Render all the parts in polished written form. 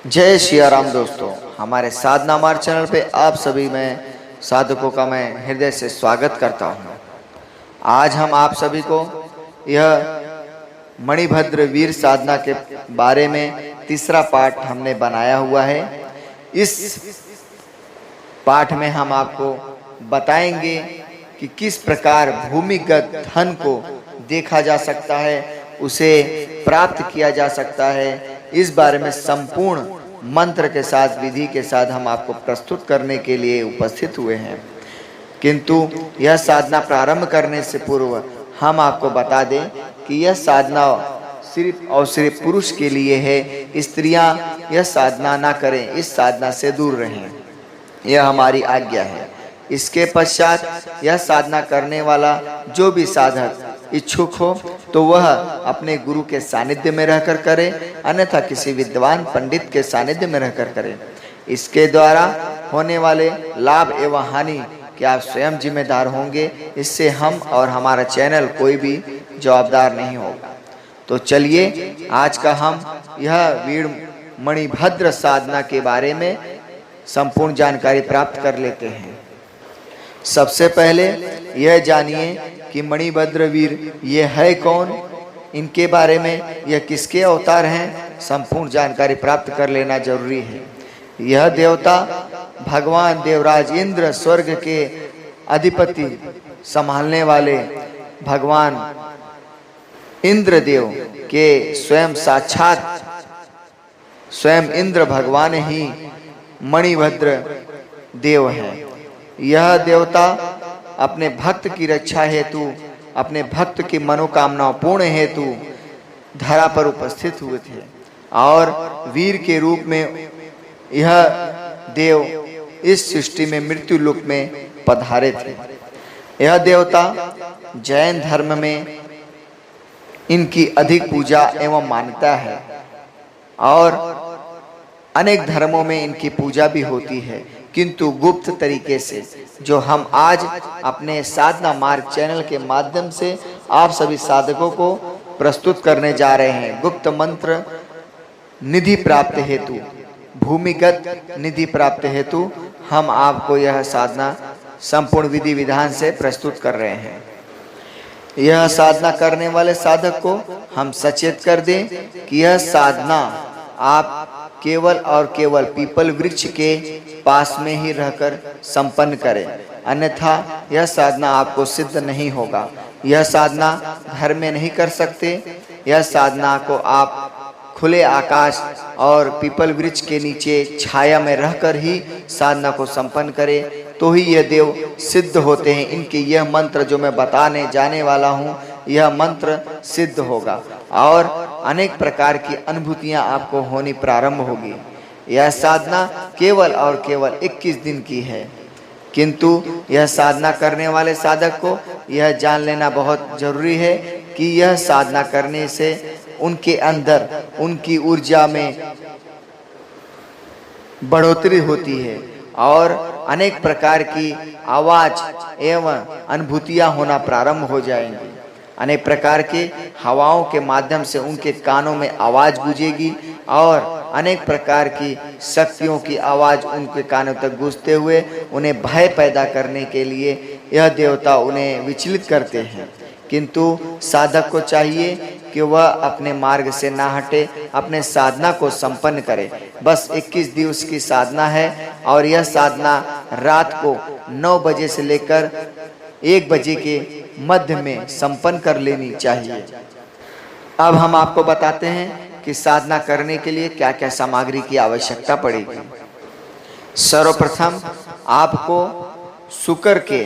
जय श्री राम दोस्तों, हमारे साधना मार्ग चैनल पे आप सभी में साधकों का मैं हृदय से स्वागत करता हूँ। आज हम आप सभी को यह मणिभद्र वीर साधना के बारे में तीसरा पाठ हमने बनाया हुआ है। इस पाठ में हम आपको बताएंगे कि किस प्रकार भूमिगत धन को देखा जा सकता है, उसे प्राप्त किया जा सकता है। इस बारे में संपूर्ण मंत्र के साथ, विधि के साथ हम आपको प्रस्तुत करने के लिए उपस्थित हुए हैं। किंतु यह साधना प्रारंभ करने से पूर्व हम आपको बता दें कि यह साधना सिर्फ और सिर्फ पुरुष के लिए है। स्त्रियां यह साधना ना करें, इस साधना से दूर रहें, यह हमारी आज्ञा है। इसके पश्चात यह साधना करने वाला जो भी साधक इच्छुक हो तो वह अपने गुरु के सानिध्य में रहकर करे, अन्यथा किसी विद्वान पंडित के सानिध्य में रहकर करे। इसके द्वारा होने वाले लाभ एवं हानि के आप स्वयं जिम्मेदार होंगे। इससे हम और हमारा चैनल कोई भी जवाबदार नहीं होगा। तो चलिए आज का हम यह वीर मणिभद्र साधना के बारे में संपूर्ण जानकारी प्राप्त कर लेते हैं। सबसे पहले यह जानिए कि मणिभद्र वीर ये है कौन, इनके बारे में, यह किसके अवतार हैं, संपूर्ण जानकारी प्राप्त कर लेना जरूरी है। यह देवता भगवान देवराज इंद्र, स्वर्ग के अधिपति संभालने वाले भगवान इंद्रदेव के स्वयं साक्षात स्वयं इंद्र भगवान ही मणिभद्र देव हैं। यह देवता अपने भक्त की रक्षा हेतु, अपने भक्त की मनोकामनाओं पूर्ण हेतु धरा पर उपस्थित हुए थे और वीर के रूप में यह देव इस सृष्टि में मृत्यु लोक में पधारे थे। यह देवता जैन धर्म में इनकी अधिक पूजा एवं मान्यता है और अनेक धर्मों में इनकी पूजा भी होती है, किंतु गुप्त तरीके से, जो हम आज अपने साधना मार्ग चैनल के माध्यम से आप सभी साधकों को प्रस्तुत करने जा रहे हैं। गुप्त मंत्र निधि प्राप्त हेतु, भूमिगत निधि प्राप्त हेतु हम आपको यह साधना संपूर्ण विधि विधान से प्रस्तुत कर रहे हैं। यह साधना करने वाले साधक को हम सचेत कर दें कि यह साधना आप केवल और केवल पीपल वृक्ष के पास में ही रहकर संपन्न करें, अन्यथा यह साधना आपको सिद्ध नहीं होगा। यह साधना घर में नहीं कर सकते। यह साधना को आप खुले आकाश और पीपल वृक्ष के नीचे छाया में रहकर ही साधना को संपन्न करें, तो ही यह देव सिद्ध होते हैं। इनके यह मंत्र जो मैं बताने जाने वाला हूँ, यह मंत्र सिद्ध होगा और अनेक प्रकार की अनुभूतियां आपको होनी प्रारंभ होगी। यह साधना केवल और केवल 21 दिन की है, किंतु यह साधना करने वाले साधक को यह जान लेना बहुत जरूरी है कि यह साधना करने से उनके अंदर, उनकी ऊर्जा में बढ़ोतरी होती है और अनेक प्रकार की आवाज एवं अनुभूतियां होना प्रारंभ हो जाएंगी। अनेक प्रकार के हवाओं के माध्यम से उनके कानों में आवाज गूंजेगी और अनेक प्रकार की शक्तियों की आवाज उनके कानों तक गूंजते हुए उन्हें भय पैदा करने के लिए यह देवता उन्हें विचलित करते हैं। किंतु साधक को चाहिए कि वह अपने मार्ग से ना हटे, अपने साधना को संपन्न करे। बस 21 दिवस की साधना है और यह साधना रात को 9 बजे से लेकर 1 बजे के मध्य में संपन्न कर लेनी चाहिए। अब हम आपको बताते हैं कि साधना करने के लिए क्या क्या सामग्री की आवश्यकता पड़ेगी। सर्वप्रथम आपको शुकर के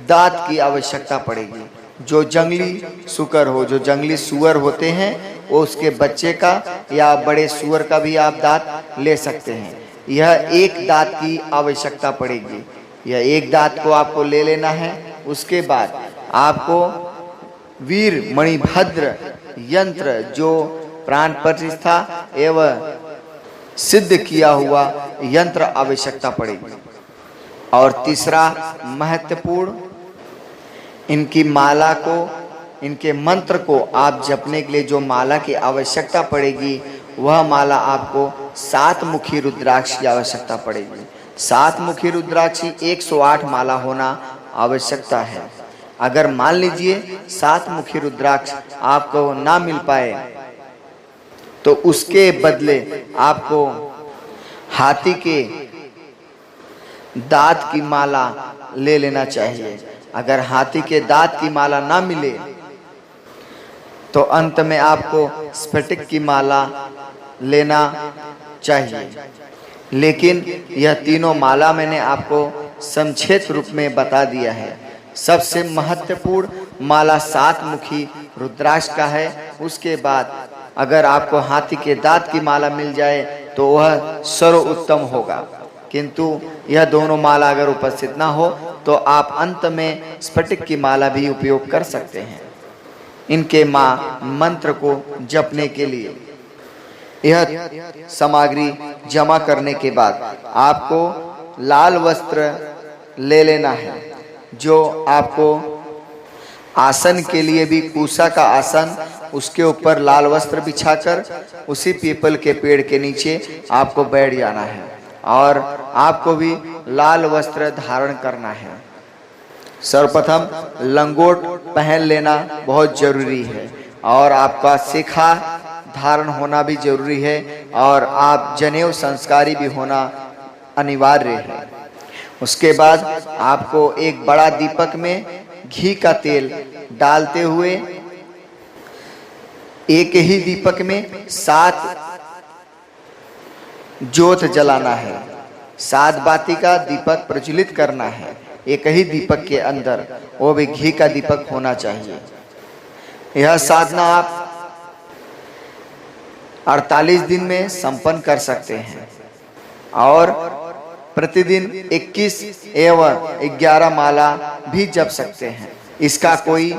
दांत की आवश्यकता पड़ेगी। जो जंगली शुकर हो, जो जंगली सुअर होते हैं, वो उसके बच्चे का या बड़े सुअर का भी आप दांत ले सकते हैं। यह एक दांत की आवश्यकता पड़ेगी। यह एक दांत को आपको ले लेना है। उसके बाद आपको वीर मणिभद्र यंत्र, जो प्राण प्रतिष्ठा एवं सिद्ध किया हुआ यंत्र आवश्यकता पड़ेगी। और तीसरा महत्वपूर्ण, इनकी माला को, इनके मंत्र को आप जपने के लिए जो माला की आवश्यकता पड़ेगी, वह माला आपको 7 मुखी रुद्राक्ष की आवश्यकता पड़ेगी। 7 मुखी रुद्राक्ष की 108 माला होना आवश्यकता है। अगर मान लीजिए 7 मुखी रुद्राक्ष आपको ना मिल पाए तो उसके बदले आपको हाथी के दांत की माला ले लेना चाहिए। अगर हाथी के दांत की माला ना मिले तो अंत में आपको स्फटिक की माला लेना चाहिए। लेकिन यह तीनों माला मैंने आपको संक्षिप्त रूप में बता दिया है। सबसे महत्वपूर्ण माला 7 मुखी रुद्राक्ष का है। उसके बाद अगर आपको हाथी के दांत की माला मिल जाए तो वह सर्वोत्तम होगा, किंतु यह दोनों माला अगर उपस्थित ना हो तो आप अंत में स्फटिक की माला भी उपयोग कर सकते हैं इनके मंत्र को जपने के लिए। यह सामग्री जमा करने के बाद आपको लाल वस्त्र ले लेना है, जो आपको आसन के लिए भी कुशा का आसन, उसके ऊपर लाल वस्त्र बिछाकर उसी पीपल के पेड़ के नीचे आपको बैठ जाना है और आपको भी लाल वस्त्र धारण करना है। सर्वप्रथम लंगोट पहन लेना बहुत जरूरी है और आपका शिखा धारण होना भी जरूरी है और आप जनेऊ संस्कारी भी होना अनिवार्य है। उसके बाद आपको एक बड़ा दीपक में घी का तेल डालते हुए एक ही दीपक में 7 ज्योत जलाना है। 7 बाती का दीपक प्रज्वलित करना है एक ही दीपक के अंदर, वो भी घी का दीपक होना चाहिए। यह साधना आप 48 दिन में संपन्न कर सकते हैं और प्रतिदिन 21 एवं 11 माला भी जप सकते हैं। इसका कोई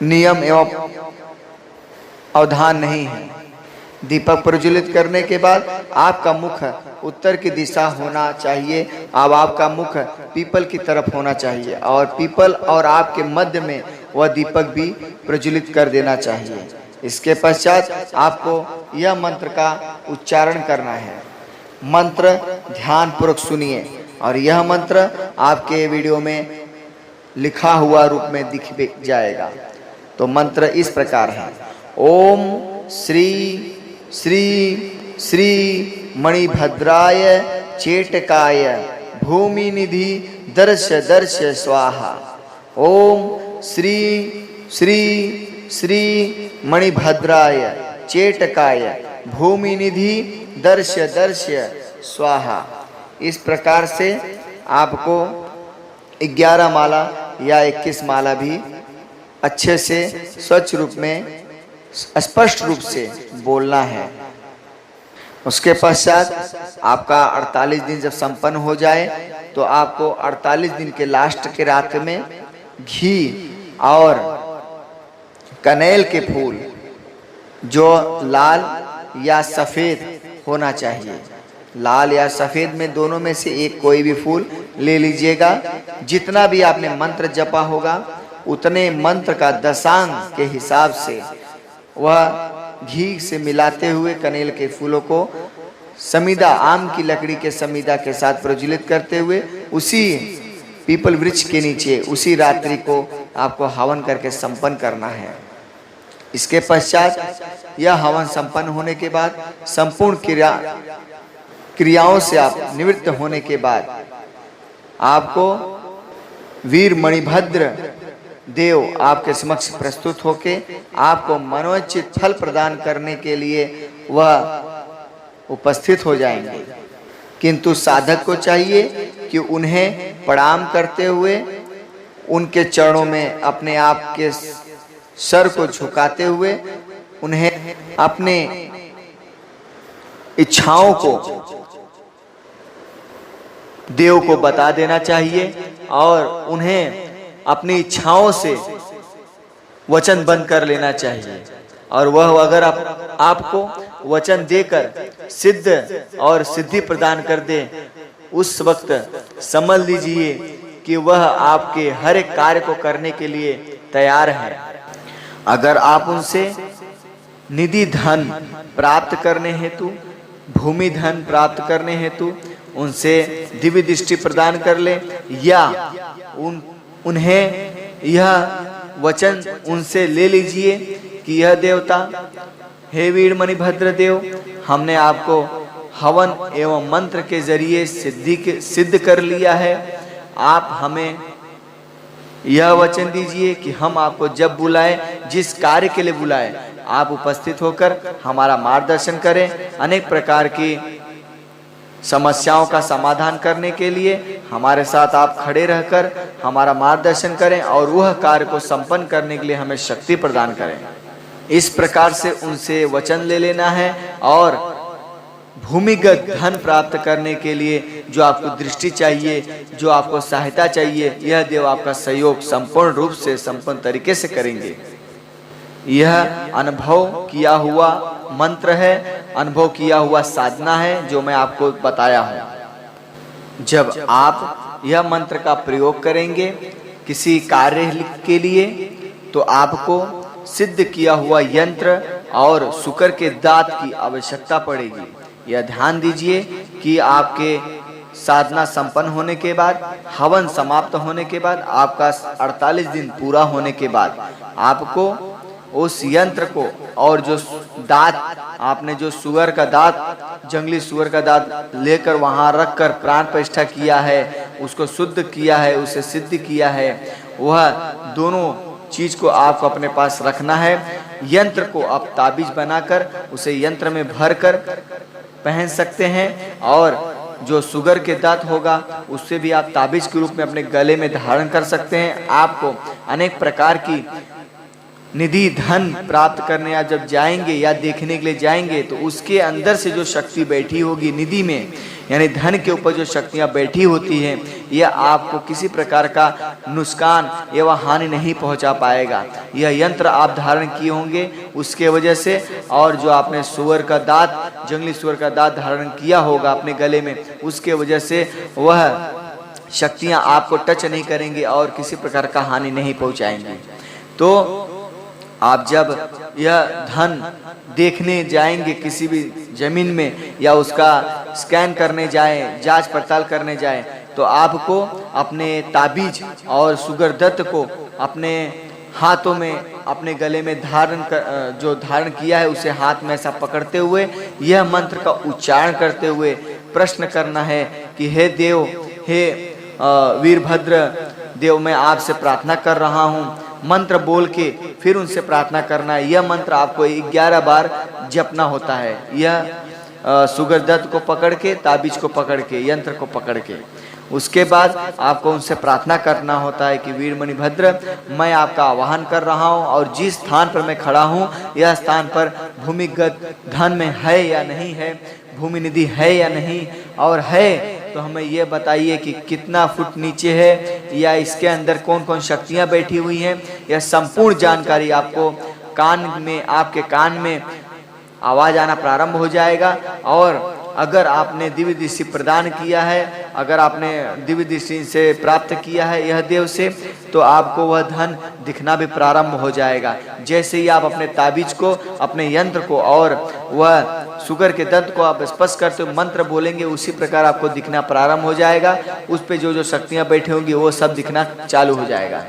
नियम एवं अवधान नहीं है। दीपक प्रज्वलित करने के बाद आपका मुख उत्तर की दिशा होना चाहिए। अब आपका मुख पीपल की तरफ होना चाहिए और पीपल और आपके मध्य में वह दीपक भी प्रज्वलित कर देना चाहिए। इसके पश्चात आपको यह मंत्र का उच्चारण करना है। मंत्र ध्यान पूर्वक सुनिए और यह मंत्र आपके वीडियो में लिखा हुआ रूप में दिख जाएगा। तो मंत्र इस प्रकार है। ओम श्री श्री श्री मणिभद्राय चेटकाय भूमि निधि दर्श दर्श स्वाहा। ओम श्री श्री श्री मणिभद्राय चेटकाय भूमि निधि दर्श दर्श स्वाहा। इस प्रकार से आपको 11 माला या 21 माला भी अच्छे से स्वच्छ रूप में स्पष्ट रूप से बोलना है। उसके पश्चात आपका 48 दिन जब संपन्न हो जाए तो आपको 48 दिन के लास्ट के रात में घी और कनेल के फूल जो लाल या सफेद होना चाहिए, लाल या सफेद में दोनों में से एक कोई भी फूल ले लीजिएगा। जितना भी आपने मंत्र जपा होगा उतने मंत्र का दशांग के हिसाब से वह घी से मिलाते हुए कनेल के फूलों को समीदा, आम की लकड़ी के समीदा के साथ प्रज्वलित करते हुए उसी पीपल वृक्ष के नीचे उसी रात्रि को आपको हवन करके संपन्न करना है। इसके पश्चात यह हवन संपन्न होने के बाद संपूर्ण क्रियाओं से आप निवृत्त होने के बाद आपको वीर मणिभद्र देव आपके समक्ष प्रस्तुत होके आपको मनोचित फल प्रदान करने के लिए वह उपस्थित हो जाएंगे। किंतु साधक को चाहिए कि उन्हें प्रणाम करते हुए उनके चरणों में अपने आप के सर को झुकाते हुए उन्हें अपने इच्छाओं को देव को बता देना चाहिए और उन्हें अपनी इच्छाओं से वचन बंद कर लेना चाहिए। और वह अगर आपको वचन देकर सिद्ध और सिद्धि प्रदान कर दे, उस वक्त समझ लीजिए कि वह आपके हर एक कार्य को करने के लिए तैयार है। अगर आप उनसे निधि धन प्राप्त करने हेतु भूमि धन प्राप्त करने हेतु उनसे दिव्य दृष्टि प्रदान कर ले, या उन्हें यह वचन उनसे ले लीजिए कि यह देवता, हे वीरमणि भद्र देव, हमने आपको हवन एवं मंत्र के जरिए सिद्ध कर लिया है। आप हमें यह वचन दीजिए कि हम आपको जब बुलाएं, जिस कार्य के लिए बुलाएं, आप उपस्थित होकर हमारा मार्गदर्शन करें। अनेक प्रकार की समस्याओं का समाधान करने के लिए हमारे साथ आप खड़े रहकर हमारा मार्गदर्शन करें और वह कार्य को संपन्न करने के लिए हमें शक्ति प्रदान करें। इस प्रकार से उनसे वचन ले लेना है और भूमिगत धन प्राप्त करने के लिए जो आपको दृष्टि चाहिए, जो आपको सहायता चाहिए, यह देव आपका सहयोग संपूर्ण रूप से संपन्न तरीके से करेंगे। यह अनुभव किया हुआ मंत्र है, अनुभव किया हुआ साधना है जो मैं आपको बताया हूँ। जब आप यह मंत्र का प्रयोग करेंगे किसी कार्य के लिए तो आपको सिद्ध किया हुआ यंत्र और शुक्र के दांत की आवश्यकता पड़ेगी। यह ध्यान दीजिए कि आपके साधना संपन्न होने के बाद, हवन समाप्त होने के बाद, आपका 48 दिन पूरा होने के बाद आपको उस यंत्र को और जो दांत आपने जो सुअर का दांत, जंगली सुअर का दांत लेकर वहां रखकर प्राण प्रतिष्ठा किया है, उसको शुद्ध किया है, उसे सिद्ध किया है, वह दोनों चीज को आपको अपने पास रखना है। यंत्र को आप ताबीज बनाकर उसे यंत्र में भरकर पहन सकते हैं और जो सुगर के दांत होगा उससे भी आप ताबीज के रूप में अपने गले में धारण कर सकते हैं। आपको अनेक प्रकार की निधि धन प्राप्त करने आप जब जाएंगे या देखने के लिए जाएंगे तो उसके अंदर से जो शक्ति बैठी होगी निधि में, यानी धन के ऊपर जो शक्तियां बैठी होती हैं, यह आपको किसी प्रकार का नुकसान एवं हानि नहीं पहुंचा पाएगा। यह यंत्र आप धारण किए होंगे उसके वजह से, और जो आपने सुअर का दांत, जंगली सुअर का दांत धारण किया होगा अपने गले में, उसके वजह से वह शक्तियां आपको टच नहीं करेंगे और किसी प्रकार का हानि नहीं पहुंचाएंगी। तो आप जब यह धन देखने जाएंगे किसी भी जमीन में या उसका स्कैन करने जाएं, जांच पड़ताल करने जाएं, तो आपको अपने ताबीज और सुगर दत्त को अपने हाथों में, अपने गले में जो धारण किया है उसे हाथ में ऐसा पकड़ते हुए यह मंत्र का उच्चारण करते हुए प्रश्न करना है कि हे देव, हे वीरभद्र देव, मैं आपसे प्रार्थना कर रहा हूँ। मंत्र बोल के फिर उनसे प्रार्थना करना है। यह मंत्र आपको 11 बार जपना होता है। यह सुगर दत्त को पकड़ के, ताबीज को पकड़ के, यंत्र को पकड़ के, उसके बाद आपको उनसे प्रार्थना करना होता है कि वीरमणि भद्र, मैं आपका आवाहन कर रहा हूँ और जिस स्थान पर मैं खड़ा हूँ यह स्थान पर भूमिगत धन में है या नहीं है, भूमि निधि है या नहीं, और है तो हमें यह बताइए कि कितना फुट नीचे है या इसके अंदर कौन कौन शक्तियां बैठी हुई हैं। यह संपूर्ण जानकारी आपको आपके कान में आवाज आना प्रारंभ हो जाएगा। और अगर आपने दिव्य दृष्टि प्रदान किया है, अगर आपने दिव्य दृष्टि से प्राप्त किया है यह देव से, तो आपको वह धन दिखना भी प्रारंभ हो जाएगा। जैसे ही आप अपने ताबीज को, अपने यंत्र को और वह सुगर के दंत को आप स्पर्श करते हो, मंत्र बोलेंगे, उसी प्रकार आपको दिखना प्रारंभ हो जाएगा। उस पे जो जो शक्तियां बैठी होंगी वो सब दिखना चालू हो जाएगा।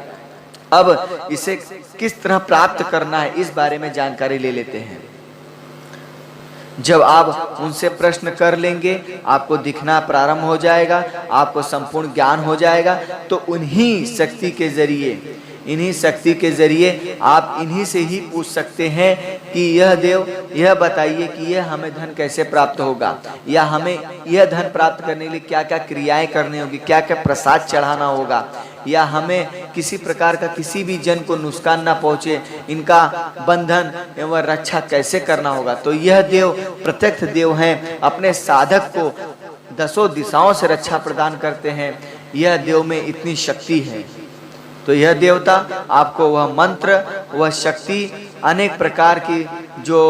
अब इसे किस तरह प्राप्त करना है इस बारे में जानकारी ले लेते हैं। जब आप उनसे प्रश्न कर लेंगे, आपको दिखना प्रारंभ हो जाएगा, आपको संपूर्ण ज्ञान हो जाएगा, तो इन्हीं शक्ति के जरिए आप इन्हीं से ही पूछ सकते हैं कि यह देव, यह बताइए कि यह हमें धन कैसे प्राप्त होगा, या हमें यह धन प्राप्त करने के लिए क्या क्या क्रियाएं करनी होगी, क्या क्या प्रसाद चढ़ाना होगा, या हमें किसी प्रकार का किसी भी जन को नुकसान ना पहुंचे, इनका बंधन एवं रक्षा कैसे करना होगा। तो यह देव प्रत्यक्ष देव हैं, अपने साधक को 10 दिशाओं से रक्षा प्रदान करते हैं। यह देव में इतनी शक्ति है। तो यह देवता आपको वह मंत्र, वह शक्ति, अनेक प्रकार की जो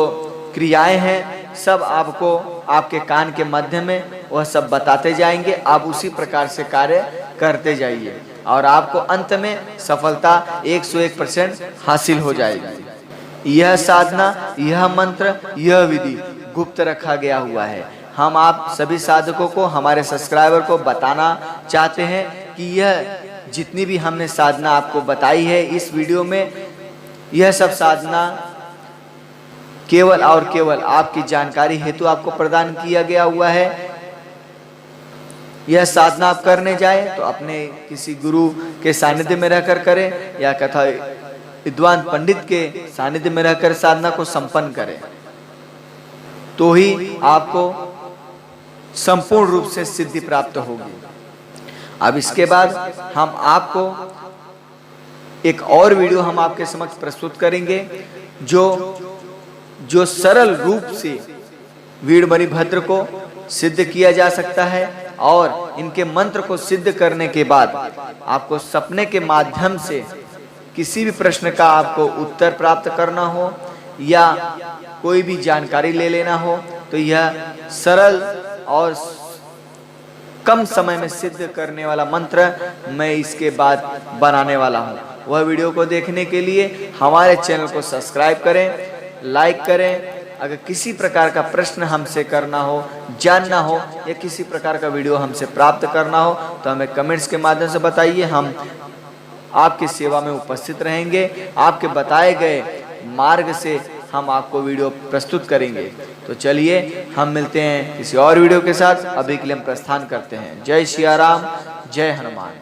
क्रियाएं हैं सब आपको आपके कान के माध्यम में वह सब बताते जाएंगे। आप उसी प्रकार से कार्य करते जाइए और आपको अंत में सफलता 101% हासिल हो जाएगी। यह साधना, यह मंत्र, यह विधि गुप्त रखा गया हुआ है। हम आप सभी साधकों को, हमारे सब्सक्राइबर को बताना चाहते हैं कि यह जितनी भी हमने साधना आपको बताई है इस वीडियो में, यह सब साधना केवल और केवल आपकी जानकारी हेतु आपको प्रदान किया गया हुआ है। यह साधना आप करने जाए तो अपने किसी गुरु के सानिध्य में रहकर करें या कथा विद्वान पंडित के सानिध्य में रहकर साधना को संपन्न करें, तो ही आपको संपूर्ण रूप से सिद्धि प्राप्त होगी। अब इसके बाद हम आपको एक और वीडियो हम आपके समक्ष प्रस्तुत करेंगे जो सरल रूप से वीरमणिभद्र को सिद्ध किया जा सकता है और इनके मंत्र को सिद्ध करने के बाद आपको सपने के माध्यम से किसी भी प्रश्न का आपको उत्तर प्राप्त करना हो या कोई भी जानकारी ले लेना हो तो यह सरल और कम समय में सिद्ध करने वाला मंत्र मैं इसके बाद बनाने वाला हूं। वह वीडियो को देखने के लिए हमारे चैनल को सब्सक्राइब करें, लाइक करें। अगर किसी प्रकार का प्रश्न हमसे करना हो, जानना हो या किसी प्रकार का वीडियो हमसे प्राप्त करना हो तो हमें कमेंट्स के माध्यम से बताइए। हम आपकी सेवा में उपस्थित रहेंगे। आपके बताए गए मार्ग से हम आपको वीडियो प्रस्तुत करेंगे। तो चलिए हम मिलते हैं किसी और वीडियो के साथ। अभी के लिए हम प्रस्थान करते हैं। जय सिया राम, जय हनुमान।